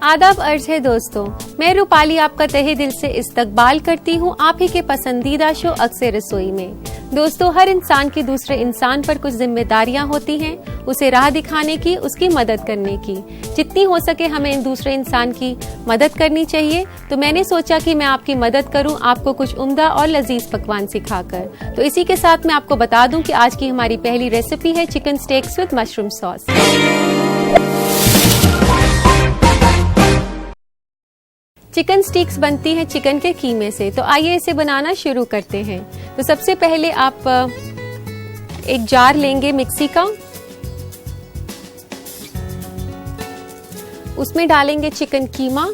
आदाब अर्ज है दोस्तों, मैं रूपाली आपका तहे दिल से इस्तकबाल करती हूँ आप ही के पसंदीदा शो अक्सर रसोई में। दोस्तों, हर इंसान की दूसरे इंसान पर कुछ जिम्मेदारियाँ होती हैं, उसे राह दिखाने की, उसकी मदद करने की। जितनी हो सके हमें दूसरे इंसान की मदद करनी चाहिए। तो मैंने सोचा कि मैं आपकी मदद करूं आपको कुछ उम्दा और लजीज पकवान सिखाकर। तो इसी के साथ मैं आपको बता दूं कि आज की हमारी पहली रेसिपी है chicken stakes with mushroom sauce. Chicken sticks बनती हैं चिकन के कीमे से। तो आइए इसे बनाना शुरू करते हैं। तो सबसे पहले आप एक जार लेंगे मिक्सी का, उसमें डालेंगे चिकन कीमा।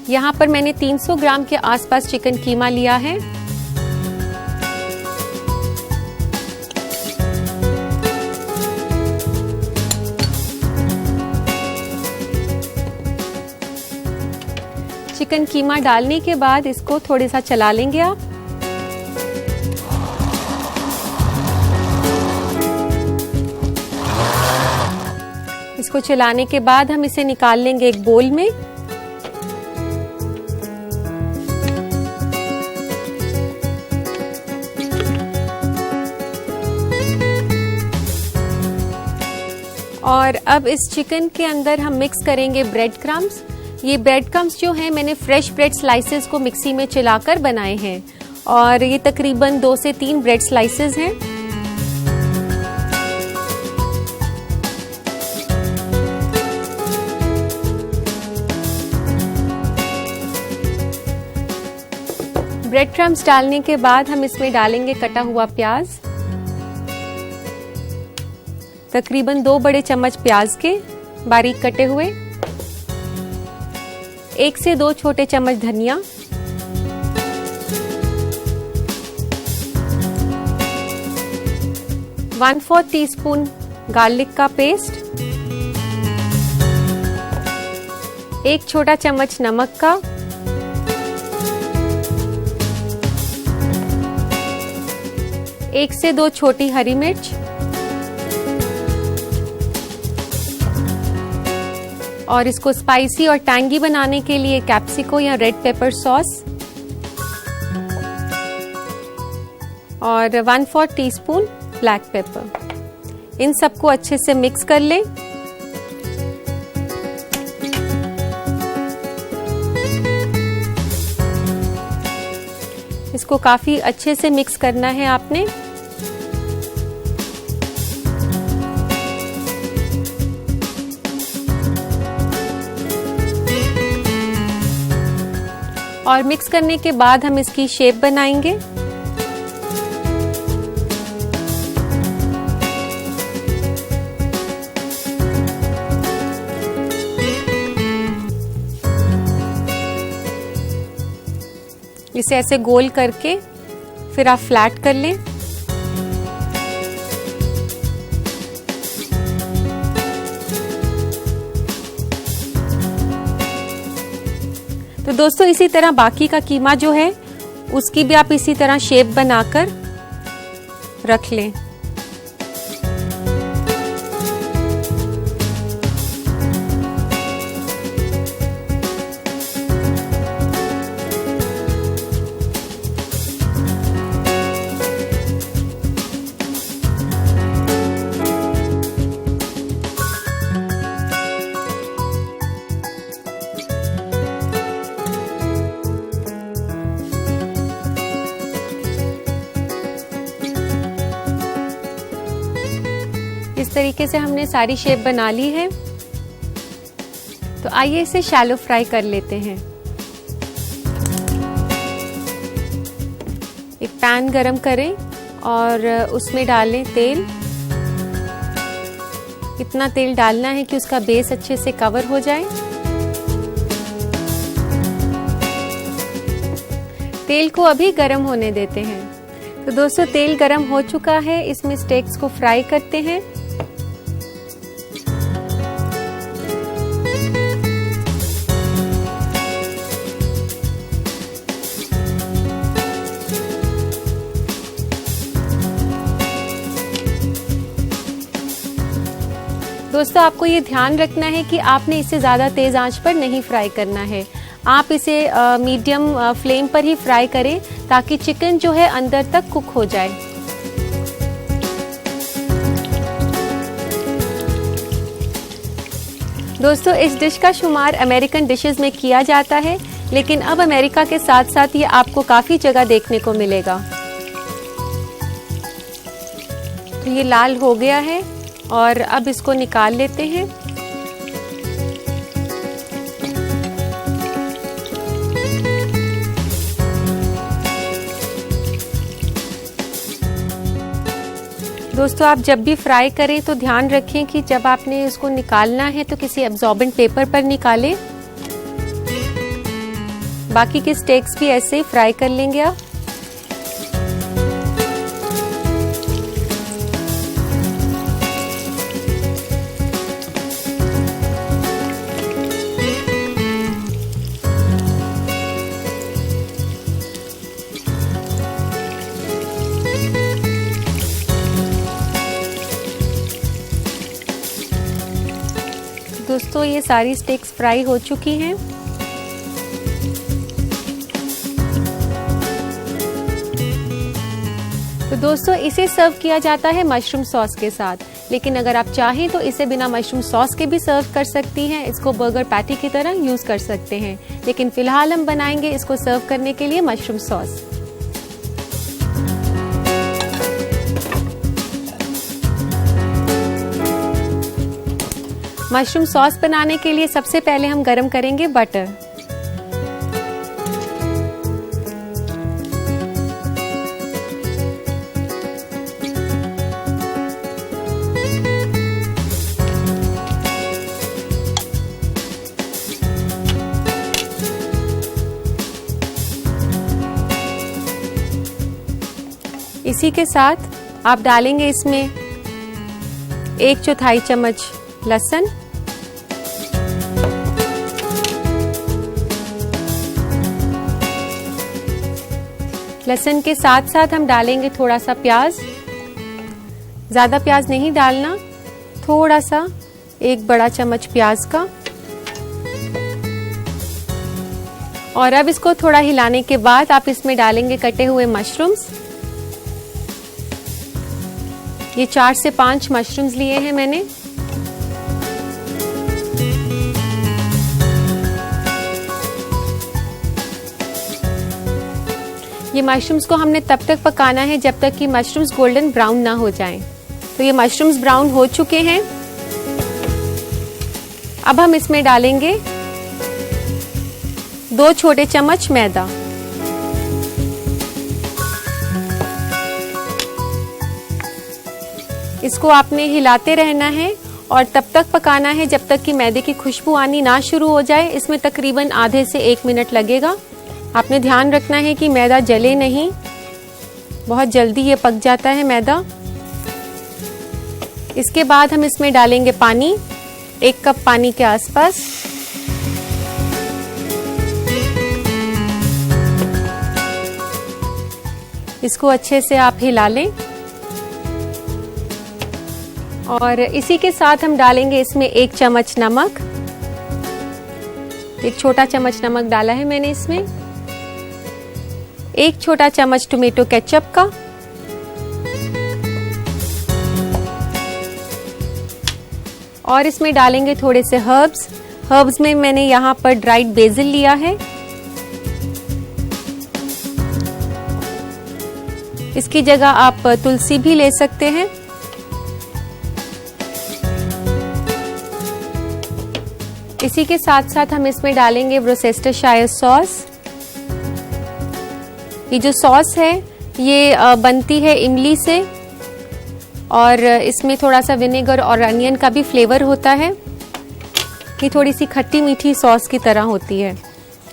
यहाँ पर मैंने 300 ग्राम के आसपास चिकन कीमा लिया है। चिकन कीमा डालने के बाद इसको थोड़ा सा चला लेंगे आप। इसको चलाने के बाद हम इसे निकाल लेंगे एक बोल में। और अब इस चिकन के अंदर हम मिक्स करेंगे ब्रेड क्रम्स। ये ब्रेड क्रम्स जो हैं मैंने फ्रेश ब्रेड स्लाइसेस को मिक्सी में चलाकर बनाए हैं और ये तकरीबन 2 से 3 ब्रेड स्लाइसेस हैं। ब्रेड क्रम्स डालने के बाद हम इसमें डालेंगे कटा हुआ प्याज, तकरीबन 2 बड़े चम्मच प्याज के बारीक कटे हुए, 1 से 2 छोटे चम्मच धनिया, ¼ टीस्पून गार्लिक का पेस्ट, 1 छोटा चम्मच नमक का, 1 से 2 छोटी हरी मिर्च और इसको स्पाइसी और टैंगी बनाने के लिए कैप्सिको या रेड पेपर सॉस और 1/4 टीस्पून ब्लैक पेपर। इन सबको अच्छे से मिक्स कर लें। इसको काफी अच्छे से मिक्स करना है आपने। और मिक्स करने के बाद हम इसकी शेप बनाएंगे। इसे ऐसे गोल करके फिर आप फ्लैट कर लें। तो दोस्तों, इसी तरह बाकी का कीमा जो है उसकी भी आप इसी तरह शेप बनाकर रख लें। इस तरीके से हमने सारी शेप बना ली है। तो आइए इसे शैलो फ्राई कर लेते हैं। एक पैन गरम करें और उसमें डालें तेल। इतना तेल डालना है कि उसका बेस अच्छे से कवर हो जाए। तेल को अभी गरम होने देते हैं। तो दोस्तों, तेल गरम हो चुका है, इसमें स्टेक्स को फ्राई करते हैं। दोस्तों आपको ये ध्यान रखना है कि आपने इसे ज़्यादा तेज़ आंच पर नहीं फ्राई करना है। आप इसे मीडियम फ्लेम पर ही फ्राई करें ताकि चिकन जो है अंदर तक कुक हो जाए। दोस्तों इस डिश का शुमार अमेरिकन डिशेस में किया जाता है, लेकिन अब अमेरिका के साथ साथ ये आपको काफ़ी जगह देखने को मिलेगा। तो ये लाल हो गया है और अब इसको निकाल लेते हैं। दोस्तों आप जब भी फ्राई करें तो ध्यान रखें कि जब आपने इसको निकालना है तो किसी एब्जॉर्बेंट पेपर पर निकालें। बाकी के स्टेक्स भी ऐसे ही फ्राई कर लेंगे आप। दोस्तों ये सारी स्टेक्स फ्राई हो चुकी हैं। तो दोस्तों इसे सर्व किया जाता है मशरूम सॉस के साथ, लेकिन अगर आप चाहें तो इसे बिना मशरूम सॉस के भी सर्व कर सकती हैं। इसको बर्गर पैटी की तरह यूज कर सकते हैं, लेकिन फिलहाल हम बनाएंगे इसको सर्व करने के लिए मशरूम सॉस। मशरूम सॉस बनाने के लिए सबसे पहले हम गरम करेंगे बटर। इसी के साथ आप डालेंगे इसमें 1/4 चम्मच लहसुन, लहसुन के साथ साथ हम डालेंगे थोड़ा सा प्याज। ज्यादा प्याज नहीं डालना, थोड़ा सा, 1 बड़ा चम्मच प्याज का। और अब इसको थोड़ा हिलाने के बाद आप इसमें डालेंगे कटे हुए मशरूम्स। ये 4 से 5 मशरूम्स लिए हैं मैंने। ये मशरूम्स को हमने तब तक पकाना है जब तक कि मशरूम्स गोल्डन ब्राउन ना हो जाएं। तो ये मशरूम्स ब्राउन हो चुके हैं। अब हम इसमें डालेंगे 2 छोटे चम्मच मैदा। इसको आपने हिलाते रहना है और तब तक पकाना है जब तक कि मैदे की खुशबू आनी ना शुरू हो जाए। इसमें तकरीबन आधे से 1 मिनट लगेगा। आपने ध्यान रखना है कि मैदा जले नहीं, बहुत जल्दी ये पक जाता है मैदा। इसके बाद हम इसमें डालेंगे पानी, 1 कप पानी के आसपास। इसको अच्छे से आप हिला लें और इसी के साथ हम डालेंगे इसमें 1 चम्मच नमक। 1 छोटा चम्मच नमक डाला है मैंने इसमें। 1 छोटा चम्मच टोमेटो केचप का। और इसमें डालेंगे थोड़े से हर्ब्स में मैंने यहाँ पर ड्राइड बेसिल लिया है। इसकी जगह आप तुलसी भी ले सकते हैं। इसी के साथ साथ हम इसमें डालेंगे वोर्सेस्टरशायर सॉस। ये जो सॉस है ये बनती है इमली से और इसमें थोड़ा सा विनेगर और अनियन का भी फ्लेवर होता है। ये थोड़ी सी खट्टी मीठी सॉस की तरह होती है।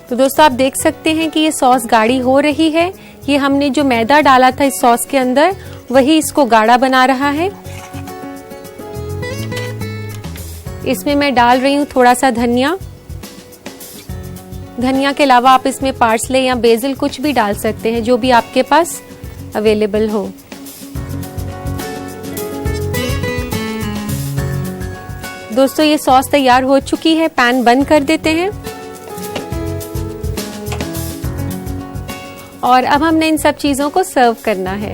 तो दोस्तों आप देख सकते हैं कि ये सॉस गाढ़ी हो रही है। ये हमने जो मैदा डाला था इस सॉस के अंदर वही इसको गाढ़ा बना रहा है। इसमें मैं डाल रही हूँ थोड़ा सा धनिया। धनिया के अलावा आप इसमें पार्सले या बेसिल कुछ भी डाल सकते हैं, जो भी आपके पास अवेलेबल हो। दोस्तों ये सॉस तैयार हो चुकी है, पैन बंद कर देते हैं। और अब हमने इन सब चीजों को सर्व करना है।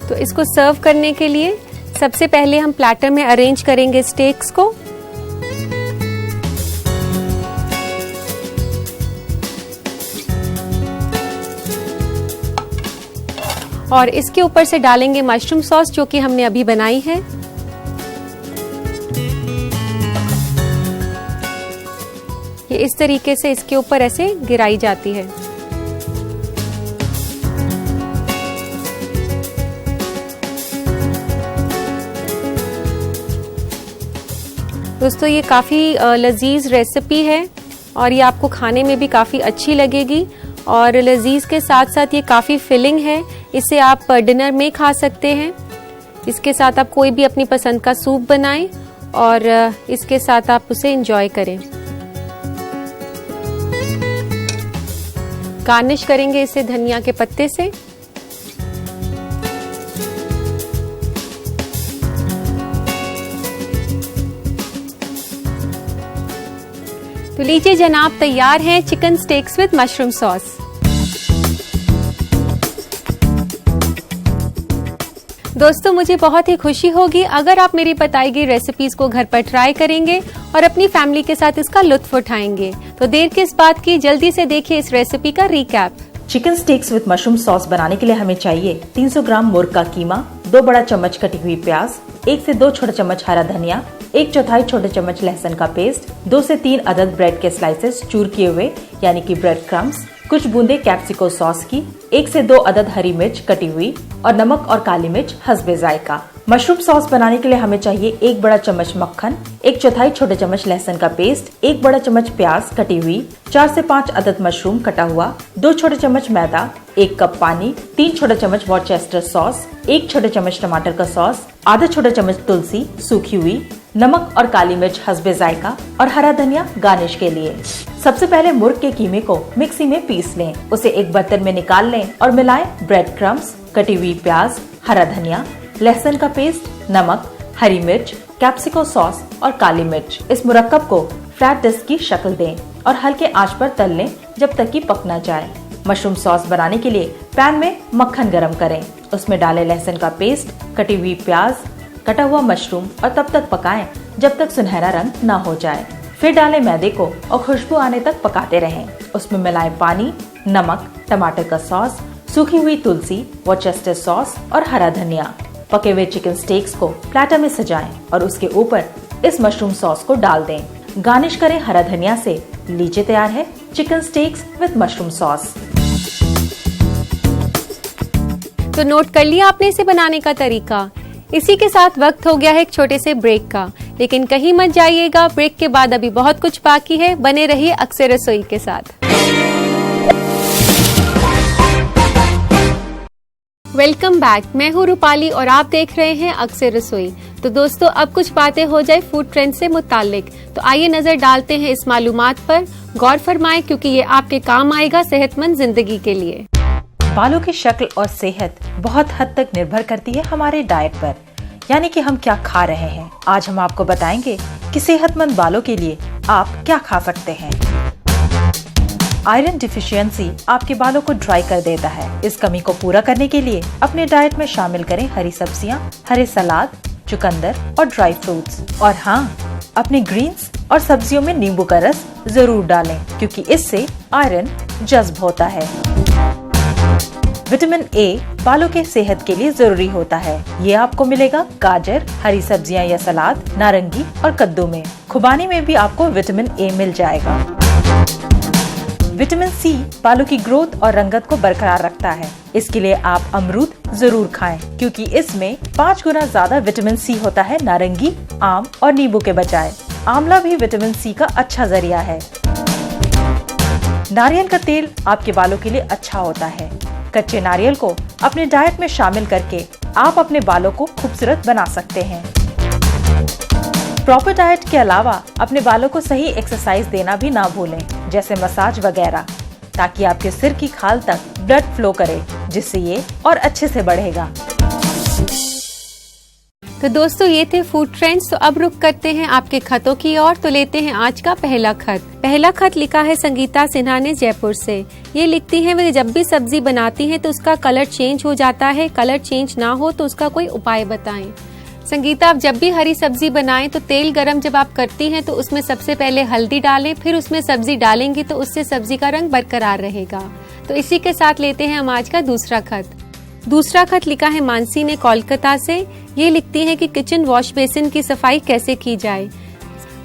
तो इसको सर्व करने के लिए सबसे पहले हम प्लेटर में अरेंज करेंगे स्टेक्स को। और इसके ऊपर से डालेंगे मशरूम सॉस जो कि हमने अभी बनाई है। ये इस तरीके से इसके ऊपर ऐसे गिराई जाती है। दोस्तों ये काफ़ी लजीज रेसिपी है और ये आपको खाने में भी काफ़ी अच्छी लगेगी। और लजीज के साथ साथ ये काफ़ी फिलिंग है, इसे आप डिनर में खा सकते हैं। इसके साथ आप कोई भी अपनी पसंद का सूप बनाएं और इसके साथ आप उसे एंजॉय करें। गार्निश करेंगे इसे धनिया के पत्ते से। तो लीजिए जनाब, तैयार है chicken stakes with mushroom sauce. दोस्तों मुझे बहुत ही खुशी होगी अगर आप मेरी बताई गई रेसिपीज को घर पर ट्राई करेंगे और अपनी फैमिली के साथ इसका लुत्फ उठाएंगे। तो देर किस बात की, जल्दी से देखिए इस रेसिपी का recap. Chicken stakes with mushroom sauce बनाने के लिए हमें चाहिए 300 ग्राम मुर्ग का कीमा, 2 बड़ा चम्मच कटी हुई प्याज, 1 से 2 छोटे चम्मच हरा धनिया, 1/4 छोटे चम्मच लहसुन का पेस्ट, 2 से 3 अदद ब्रेड के स्लाइसेस चूर किए हुए यानी कि ब्रेड क्रम्स, कुछ बूंदे कैप्सिको सॉस की, 1 से 2 अदद हरी मिर्च कटी हुई और नमक और काली मिर्च हस्बे जायका। मशरूम सॉस बनाने के लिए हमें चाहिए 1 बड़ा चम्मच मक्खन, 1/4 छोटे चम्मच लहसुन का पेस्ट, 1 बड़ा चम्मच प्याज कटी हुई, 4 से 5 अदद मशरूम कटा हुआ, 2 छोटे चम्मच मैदा, 1 कप पानी, 3 छोटे चम्मच वॉरचेस्टर सॉस, 1 छोटे चम्मच टमाटर का सॉस, आधा छोटे चम्मच तुलसी सूखी हुई, नमक और काली मिर्च हस्बे जायका और हरा धनिया गार्निश के लिए। सबसे पहले मुर्ग के कीमे को मिक्सी में पीस लें, उसे एक बर्तन में निकाल लें और मिलाएं ब्रेड क्रम्स, कटी हुई प्याज, हरा धनिया, लहसुन का पेस्ट, नमक, हरी मिर्च, कैप्सिको सॉस और काली मिर्च। इस मुरक्कब को फ्लैट डिस्क की शक्ल दें और हल्के आंच पर तल लें जब तक कि पक न जाए। मशरूम सॉस बनाने के लिए पैन में मक्खन गरम करें, उसमें डालें लहसुन का पेस्ट, कटी हुई प्याज, कटा हुआ मशरूम और तब तक पकाएं जब तक सुनहरा रंग न हो जाए। फिर डालें मैदे को और खुशबू आने तक पकाते रहें। उसमें मिलाएं पानी, नमक, टमाटर का सॉस, सूखी हुई तुलसी, वॉरचेस्टर सॉस और हरा धनिया। पके हुए चिकन स्टेक्स को प्लेटर में सजाएं और उसके ऊपर इस मशरूम सॉस को डाल दें। गार्निश करें हरा धनिया से। लीजिए तैयार है chicken stakes with mushroom sauce. तो नोट कर लिया आपने इसे बनाने का तरीका। इसी के साथ वक्त हो गया है एक छोटे से ब्रेक का, लेकिन कहीं मत जाइएगा, ब्रेक के बाद अभी बहुत कुछ बाकी है। बने रहिए अक्सर रसोई के साथ। वेलकम बैक, मैं हूँ रूपाली और आप देख रहे हैं अक्सर रसोई। तो दोस्तों अब कुछ बातें हो जाए फूड ट्रेंड से मुतालिक। तो आइए नजर डालते हैं इस मालूमात पर। गौर फरमाएं क्योंकि ये आपके काम आएगा सेहतमंद जिंदगी के लिए। बालों की शक्ल और सेहत बहुत हद तक निर्भर करती है हमारे डाइट पर, यानी कि हम क्या खा रहे हैं। आज हम आपको बताएंगे कि सेहतमंद बालों के लिए आप क्या खा सकते हैं। आयरन डिफिशियंसी आपके बालों को ड्राई कर देता है। इस कमी को पूरा करने के लिए अपने डाइट में शामिल करें हरी सब्जियां, हरे सलाद, चुकंदर और ड्राई फ्रूट्स। और हाँ, अपने ग्रीन्स और सब्जियों में नींबू का रस जरूर डालें क्योंकि इससे आयरन जज्ब होता है। विटामिन ए बालों के सेहत के लिए जरूरी होता है। ये आपको मिलेगा गाजर, हरी सब्जियां या सलाद, नारंगी और कद्दू में। खुबानी में भी आपको विटामिन ए मिल जाएगा। विटामिन सी बालों की ग्रोथ और रंगत को बरकरार रखता है। इसके लिए आप अमरूद जरूर खाएं क्योंकि इसमें 5 गुना ज्यादा विटामिन सी होता है नारंगी, आम और नींबू के बजाय। आंवला भी विटामिन सी का अच्छा जरिया है। नारियल का तेल आपके बालों के लिए अच्छा होता है। कच्चे नारियल को अपने डाइट में शामिल करके आप अपने बालों को खूबसूरत बना सकते हैं। प्रॉपर डाइट के अलावा अपने बालों को सही एक्सरसाइज देना भी ना भूलें, जैसे मसाज वगैरह, ताकि आपके सिर की खाल तक ब्लड फ्लो करे, जिससे ये और अच्छे से बढ़ेगा। तो दोस्तों ये थे फूड ट्रेंड्स। तो अब रुक करते हैं आपके खतों की ओर। तो लेते हैं आज का पहला खत। पहला खत लिखा है संगीता सिन्हा ने जयपुर से। ये लिखती हैं वे जब भी सब्जी बनाती हैं तो उसका कलर चेंज हो जाता है, कलर चेंज ना हो तो उसका कोई उपाय बताएं। संगीता, आप जब भी हरी सब्जी बनाएं तो तेल गरम जब आप करती हैं तो उसमें सबसे पहले हल्दी डालें, फिर उसमें सब्जी डालेंगी तो उससे सब्जी का रंग बरकरार रहेगा। तो इसी के साथ लेते हैं हम आज का दूसरा खत। दूसरा खत लिखा है मानसी ने कोलकाता से। ये लिखती है कि किचन वॉश बेसिन की सफाई कैसे की जाए।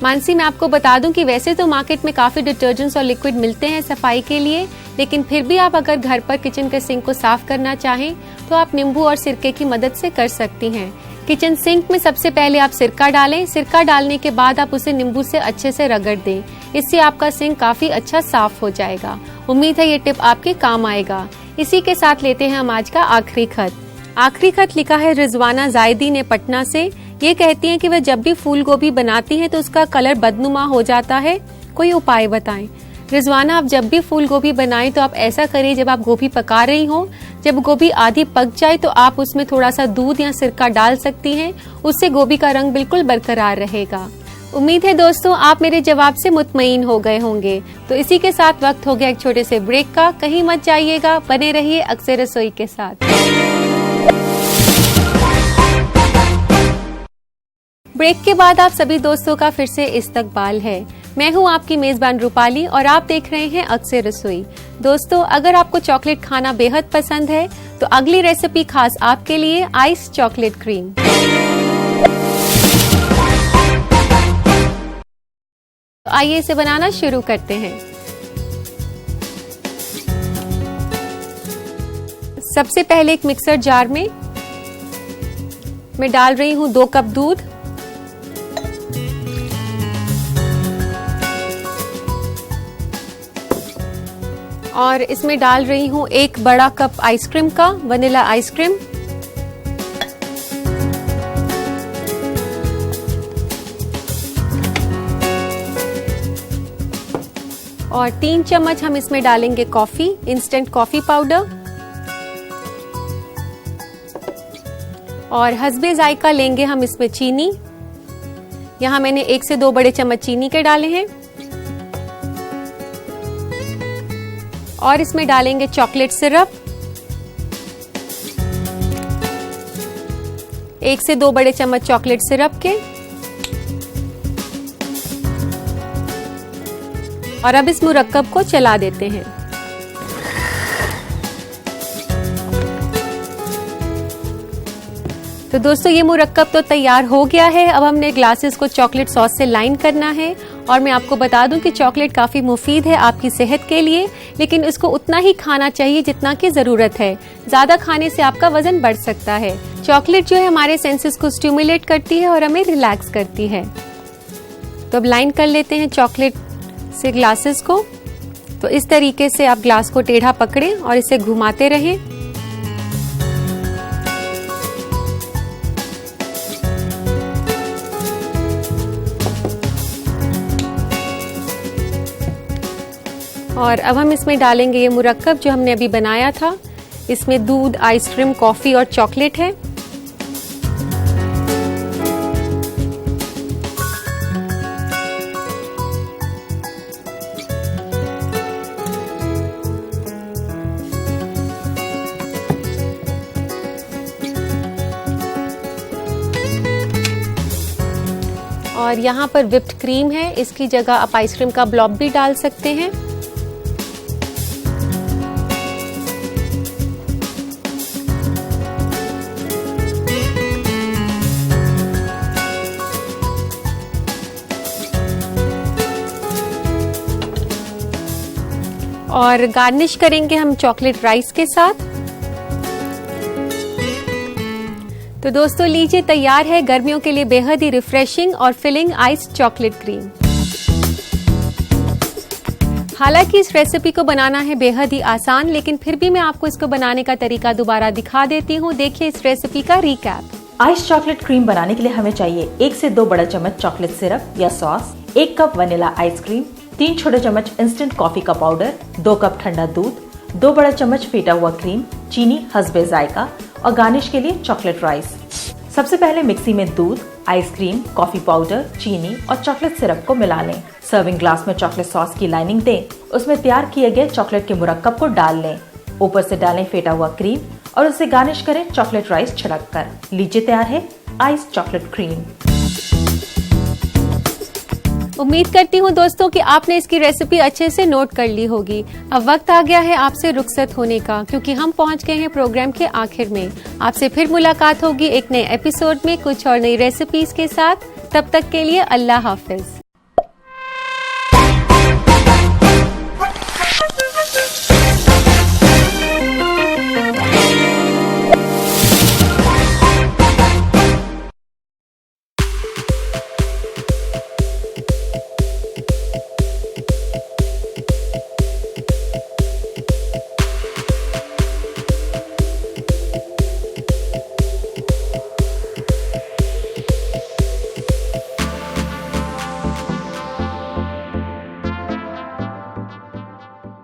मानसी, मैं आपको बता दूं कि वैसे तो मार्केट में काफी डिटर्जेंट्स और लिक्विड मिलते हैं सफाई के लिए, लेकिन फिर भी आप अगर घर पर किचन के सिंक को साफ करना चाहें तो आप नींबू और सिरके की मदद से कर सकती हैं। किचन सिंक में सबसे पहले आप सिरका डालें। सिरका डालने के बाद आप उसे नींबू से अच्छे से रगड़ दें। इससे आपका सिंक काफी अच्छा साफ हो जाएगा। उम्मीद है ये टिप आपके काम आएगा। इसी के साथ लेते हैं हम आज का आखिरी खत। आखिरी खत लिखा है रिजवाना जायदी ने पटना से। ये कहती हैं कि वह जब भी फूल गोभी बनाती हैं तो उसका कलर बदनुमा हो जाता है, कोई उपाय बताएं। रिजवाना, आप जब भी फूल गोभी बनाएं तो आप ऐसा करें, जब आप गोभी पका रही हो, जब गोभी आधी पक जाए तो आप उसमें थोड़ा सा दूध या सिरका डाल सकती हैं। उससे गोभी का रंग बिल्कुल बरकरार रहेगा। उम्मीद है दोस्तों आप मेरे जवाब से मुतमईन हो गए होंगे। तो इसी के साथ वक्त हो गया एक छोटे से ब्रेक का। कहीं मत जाइएगा, बने रहिए अक्सर रसोई के साथ। ब्रेक के बाद आप सभी दोस्तों का फिर से इस्तकबाल है। मैं हूं आपकी मेजबान रूपाली और आप देख रहे हैं अक्सर रसोई। दोस्तों, अगर आपको चॉकलेट खाना बेहद पसंद है तो अगली रेसिपी खास आपके लिए, आइस चॉकलेट क्रीम। आइए इसे बनाना शुरू करते हैं। सबसे पहले एक मिक्सर जार में मैं डाल रही हूं 2 कप दूध, और इसमें डाल रही हूं 1 बड़ा कप आइसक्रीम का, वनीला आइसक्रीम, और 3 चम्मच हम इसमें डालेंगे कॉफी, इंस्टेंट कॉफी पाउडर, और हस्बे जायका लेंगे हम इसमें चीनी। यहाँ मैंने 1 से 2 बड़े चम्मच चीनी के डाले हैं, और इसमें डालेंगे चॉकलेट सिरप, 1 से 2 बड़े चम्मच चॉकलेट सिरप के। और अब इस मुरक्कब को चला देते हैं। तो दोस्तों ये मुरक्कब तो तैयार हो गया है। अब हमने ग्लासेस को चॉकलेट सॉस से लाइन करना है। और मैं आपको बता दूं कि चॉकलेट काफी मुफीद है आपकी सेहत के लिए, लेकिन इसको उतना ही खाना चाहिए जितना की जरूरत है। ज्यादा खाने से आपका वजन बढ़ सकता है। चॉकलेट जो है हमारे सेंसेस को स्टिमुलेट करती है और हमें रिलैक्स करती है। तो अब लाइन कर लेते हैं चॉकलेट से ग्लासेस को। तो इस तरीके से आप ग्लास को टेढ़ा पकड़ें और इसे घुमाते रहें। और अब हम इसमें डालेंगे ये मुरक्कब जो हमने अभी बनाया था। इसमें दूध, आइसक्रीम, कॉफी और चॉकलेट है। और यहाँ पर व्हिप्ड क्रीम है, इसकी जगह आप आइसक्रीम का ब्लॉब भी डाल सकते हैं। और गार्निश करेंगे हम चॉकलेट राइस के साथ। तो दोस्तों लीजिए, तैयार है गर्मियों के लिए बेहद ही रिफ्रेशिंग और फिलिंग आइस चॉकलेट क्रीम। हालांकि इस रेसिपी को बनाना है बेहद ही आसान, लेकिन फिर भी मैं आपको इसको बनाने का तरीका दोबारा दिखा देती हूँ। देखिए इस रेसिपी का रिकैप। आइस चॉकलेट क्रीम बनाने के लिए हमें चाहिए 1 से 2 बड़ा चम्मच चॉकलेट सिरप या सॉस, 1 कप वनीला आइसक्रीम, 3 छोटे चम्मच इंस्टेंट कॉफी का पाउडर, 2 कप ठंडा दूध, 2 बड़ा चम्मच फेटा हुआ क्रीम, चीनी हस्बे जायका और गार्निश के लिए चॉकलेट राइस। सबसे पहले मिक्सी में दूध, आइसक्रीम, कॉफी पाउडर, चीनी और चॉकलेट सिरप को मिला लें। सर्विंग ग्लास में चॉकलेट सॉस की लाइनिंग दें। उसमें तैयार किए गए चॉकलेट के मुरक्कब को डाल लें। ऊपर से डालें फेटा हुआ क्रीम और उसे गार्निश करें चॉकलेट राइस छिड़क कर। लीजिए तैयार है आइस चॉकलेट क्रीम। उम्मीद करती हूँ दोस्तों कि आपने इसकी रेसिपी अच्छे से नोट कर ली होगी। अब वक्त आ गया है आपसे रुखसत होने का, क्योंकि हम पहुँच गए हैं प्रोग्राम के आखिर में। आपसे फिर मुलाकात होगी एक नए एपिसोड में कुछ और नई रेसिपीज के साथ। तब तक के लिए अल्लाह हाफिज।